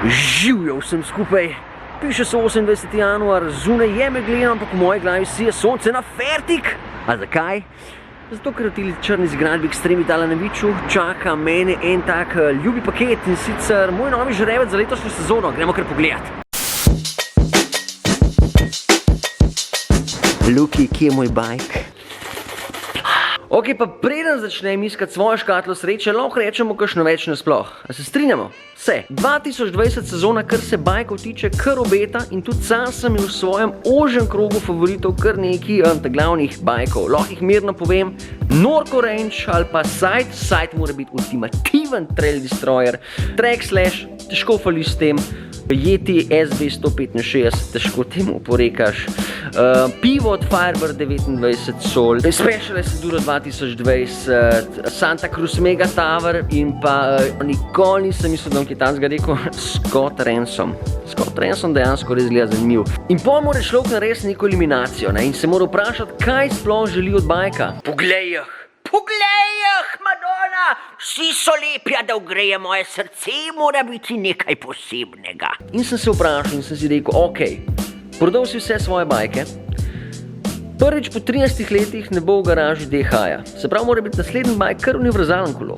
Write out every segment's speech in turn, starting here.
Živjo vsem skupaj. Piše se 28. januar, zunaj je megleno, ampak v moji glavi si je sonce na fertik. A zakaj? Zato, ker ti črni zgradbi Extreme Italia na Viču čaka mene en tak ljubi paket in sicer moj novi žrебec za letošnjo sezono. Gremo kar pogledat. Luki, kje je moj bike? Ok, pa preden začnem iskati svojo škatlo sreče, lahko rečemo kakšno več nasploh. A se strinjamo? Vse. 2020 sezona, kar se bajkov tiče, kar obeta in tudi sam sem v svojem ožjem krogu favoritov kar neki glavnih bajkov. Lahko jih mirno povem, Norco Range ali pa Sight. Sight mora biti ultimativen trail destroyer. Trek Slash, težko fali s tem. Yeti SB 165, težko temu porekaš. Pivot Firebird 29 Sol, Specialized Enduro 2020, Santa Cruz Mega Tower in pa nikoli nisem mislil, da bom kaj tanskega rekel, Scott Ransom. Scott Ransom dejansko res gleda zanimiv. In pol mora človek narediti neko eliminacijo, ne? In se mora vprašati, kaj sploh želi od bajka. Poglej jih! Poglej jih, Madonna! Vsi so lepi, da ogreje moje srce, mora biti nekaj posebnega. In sem se vprašal in sem si rekel, ok, prodal si vse svoje bajke, prvič po 13 letih ne bo v garaži DH-ja. Se pravi, mora biti naslednji bajk kar univerzalen kolo.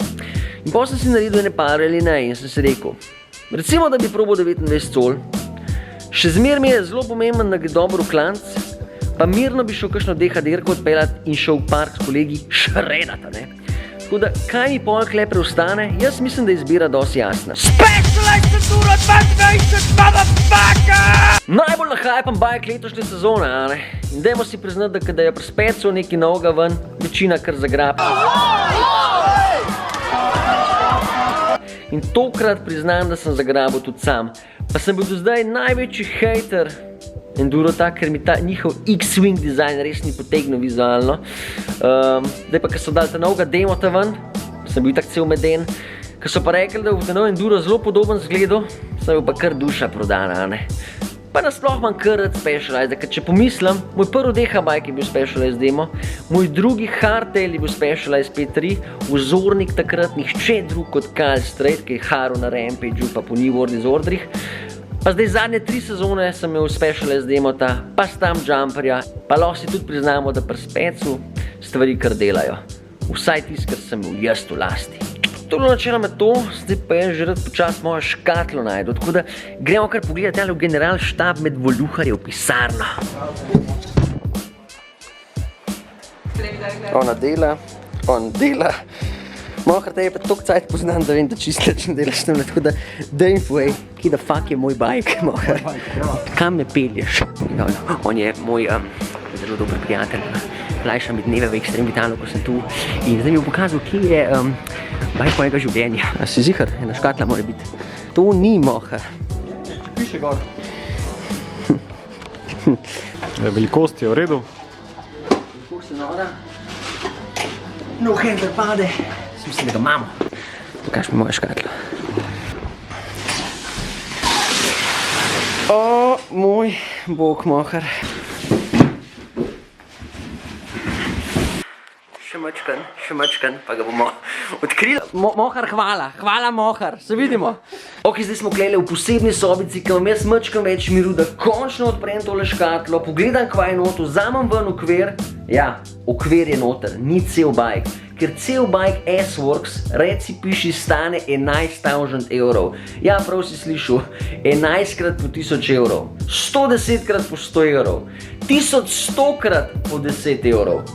In potem sem si naredil ene pare ali ne in sem si rekel, recimo, da bi probal 29 col, še zmer mi je zelo pomemben, da gre dobro v klanc, pa mirno bi šel kakšno DH-derko odpeljati in šel v park s kolegi šredata, ne? Tako da, kaj mi pol kle preostane? Jaz mislim, da je izbira dosti jasna. Specialized Enduro 2020, motherfucker! Najbolj nahajpan bajk letošnje sezone, a ne? In dajmo si priznati, da je pri specu nekaj novega ven, večina kar zagrab. In tokrat priznam, da sem zagrabil tudi sam. Pa sem bil do zdaj največji hejter Enduro tak, ker mi ta njihov X-Wing dizajn res ni potegnil vizualno. Zdaj pa, ko so dali ta novega demota ven, sem bil tak cel meden, ko so pa rekli, da bo ta nov Enduro zelo podoben zgledu, sem bil pa kar duša prodana, ne. Pa nasploh imam kar rad Specialized, ker če pomislim, moj prvi DH bike je bil Specialized demo, moj drugi Hardtail je bil Specialized P3, vzornik takrat nihče drug kot Kyle Strait, ki je haral na Rampageu pa po New World Disorderih. Pa zdaj zadnje 3 sezone sem imel Specialized demota, pa Stump Jumperja, pa lahko si tudi priznamo, da pri specu stvari kar delajo. Vsaj tisto, kar sem imel jaz v lasti. To je bilo načeloma to, zdaj pa jaz že rad počas mojo škatlo najdu, tako da gremo kar pogledati ali v general štab med voluharjev pisarno. Ona dela. Mohar, te je pa toliko cajt poznam, da vem, da čisto ne delaš tam, tako da daj mi povej, kje da fuck je moj bike, Mohar. Kam me pelješ? On je moj zelo dober prijatelj. Lajša mi dneve v Extreme Italia, ko sem tu. In zdaj mi bo pokazal, kje je bike mojega življenja. A si zihar? Ena škatla mora biti. To ni, Mohar. Piše gor. Velikost je v redu. Kako se nora? No handler pade. Mislim, da ga imamo. Pokaž mi mojo škatlo. O, moj bog, Mohar. Še mačkan, pa ga bomo odkrili. Mohar, hvala Mohar, se vidimo. Ok, zdaj smo klele v posebni sobici, ki vam jaz mačkam več miru, da končno odprem tole škatlo, pogledam, kva je noto, vzamem ven okvir. Ja, okvir je noter, ni cel bike. Ker cel bike S-Works, reci piši, stane 11,000 evrov. Ja, prav si slišal, 11 krat po 1000 evrov, 110 krat po 100 evrov, 1100 krat po 10 evrov.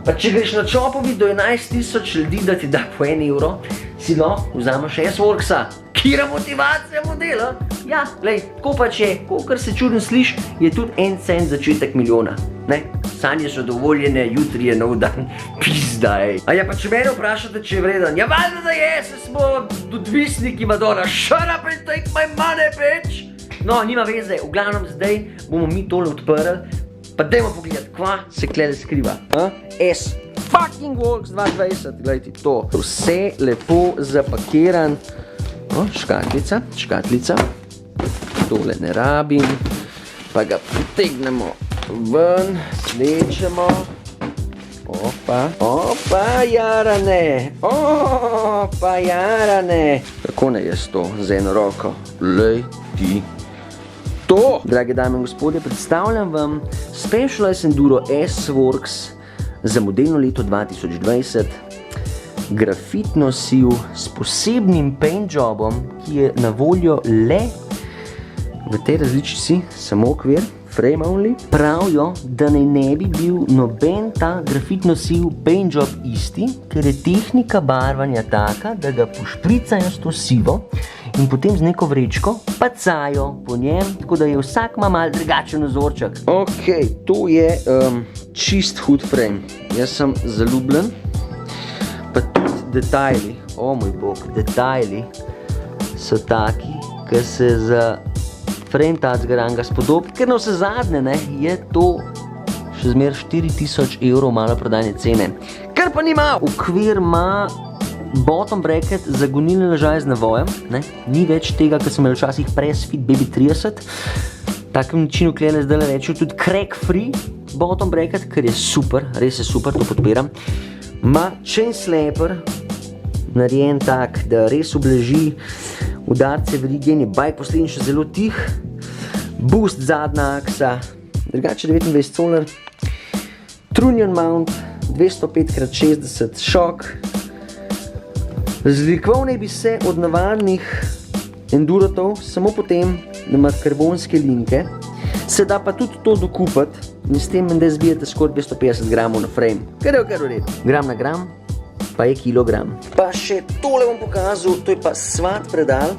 Pa če greš na Čopovi do 11,000 ljudi, da ti da po 1 evro, si lahko vzameš S-Worksa. Kira motivacija modela? Ja, glej, tako pač je, kolikor se čudno sliš, je tudi 1 cent začetek milijona. Ne? Sanje so dovoljene, jutri je nov dan, pizdaj. A ja, pa če mene vprašate, če je vreden, ja valjda da je, se smo odvisniki, Madonna, shut up and take my money, bitch! No, nima veze, v glavnem zdaj bomo mi tole odprli, pa dajmo pogledati, kva se klele skriva. S-Fucking-Works 2020, gledajte to. Vse lepo zapakiran. Škatlica. Tole ne rabim. Pa ga potegnemo ven, slečemo. Opa, jarane. Kako Kako ne jaz to z eno roko? Lej ti to! Drage dame in gospodje, predstavljam vam Specialized Enduro S-Works za modelno leto 2020. Grafitno siv s posebnim paint jobom, ki je na voljo le v tej različici, samo okvir, frame only. Pravijo, da ne bi bil noben ta grafitno siv paint job isti, ker je tehnika barvanja taka, da ga pošpricajo s to sivo in potem z neko vrečko pacajo po njem, tako da je vsak ima malo drugačen vzorček. Ok, to je čist hud frame. Jaz sem zaljubljen. Pa tudi detajli, o moj bog, detajli so taki, ki se za frame tacga ranga spodobi, ker na vse zadnje, ne, je to še zmer 4000 evrov maloprodajne cene. Kar pa nima, okvir ima bottom bracket za gonilne ležaje z navojem, ne, ni več tega, kar sem imel včasih Pressfit Baby 30, takem načinu klele zdaj rečejo tudi crack free bottom bracket, ker je super, res je super, to podpiram. Ma chain slapper, narejen tak, da res ublaži udarce verige in je bike posledično zelo tih. Boost zadnja aksa, drugače 29 coler. Trunion mount, 205x60 šok. Razlikoval naj bi se od navadnih endurotov samo potem, da ima karbonske linke. Se da pa tudi to dokupati in s tem menda zbijete skoraj 250 gramov na frame. Kar je v redu. Gram na gram pa je kilogram. Pa še tole bom pokazal, to je pa svat predal.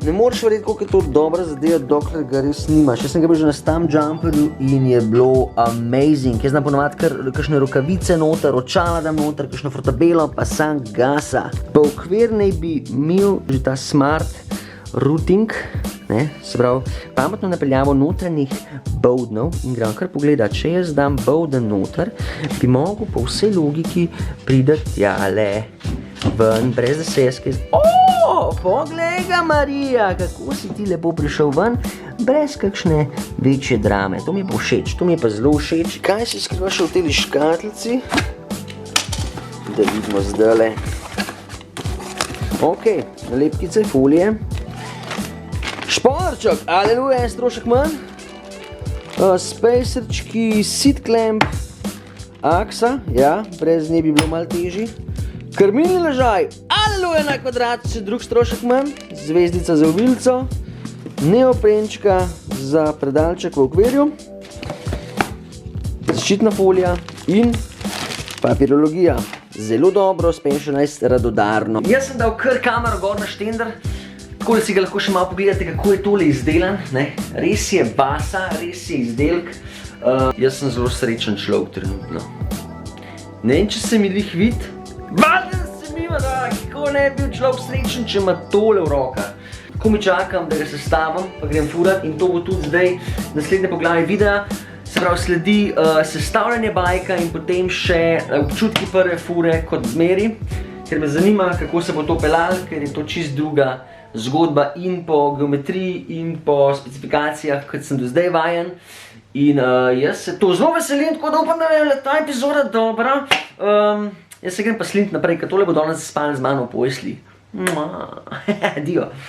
Ne moreš verjeti, koliko je to dobra zadeva, dokler ga res nimaš. Jaz sem ga bil že na Stump Jumperju in je bilo amazing. Jaz znam ponovati kar kakšne rokavice noter, očala dam noter, kakšno frotabelo, pa sam gasa. Pa okvir naj bi imel že ta smart routing, ne, se pravi, pametno napeljavo notranjih bowdnov in grem kar pogledati, če jaz dam bowden noter, bi mogel po vsej logiki prideti tjale ven, brez da se jaz kaj... Poglej ga, Marija, kako si ti lepo prišel ven, brez kakšne večje drame. To mi je pa všeč, to mi je pa zelo všeč. Kaj si skriva še v teli škatlici? Da vidimo zdajle. Ok, nalepkice, folije. Šporček, aleluja, en strošek manj. Spacerčki, seat clamp, aksa, ja, brez nje bi bilo malo težji. Krmilni ležaj, aleluja, na kvadrat, še drug strošek manj. Zvezdica za ovilco, neoprenčka za predalček v okvirju, zaščitna folija in papirologija. Zelo dobro, Specialized radodarno. Jaz sem dal kar kamero gor na štender, tako da si ga lahko še malo pogledate, kako je tole izdelan, ne. Res je basa, res je izdelk. Jaz sem zelo srečen človek trenutno. Ne vem, če se mi lih vid. Valjda se mi ima, da kako ne bi bil človek srečen, če ima tole v rokah. Tako mi čakam, da ga sestavim, pa grem furat in to bo tudi zdaj naslednje poglavje videa. Se pravi, sledi sestavljanje bajka in potem še občutki prve fure kot zmeri, ker me zanima, kako se bo to pelal, ker je to čist druga zgodba in po geometriji in po specifikacijah, kot sem do zdaj vajen. In jaz se to zelo veselim, tako da upam, da je ta epizoda dobra. Jaz se grem pa slint naprej, ker tole bo danes spal z mano v posli. Dio.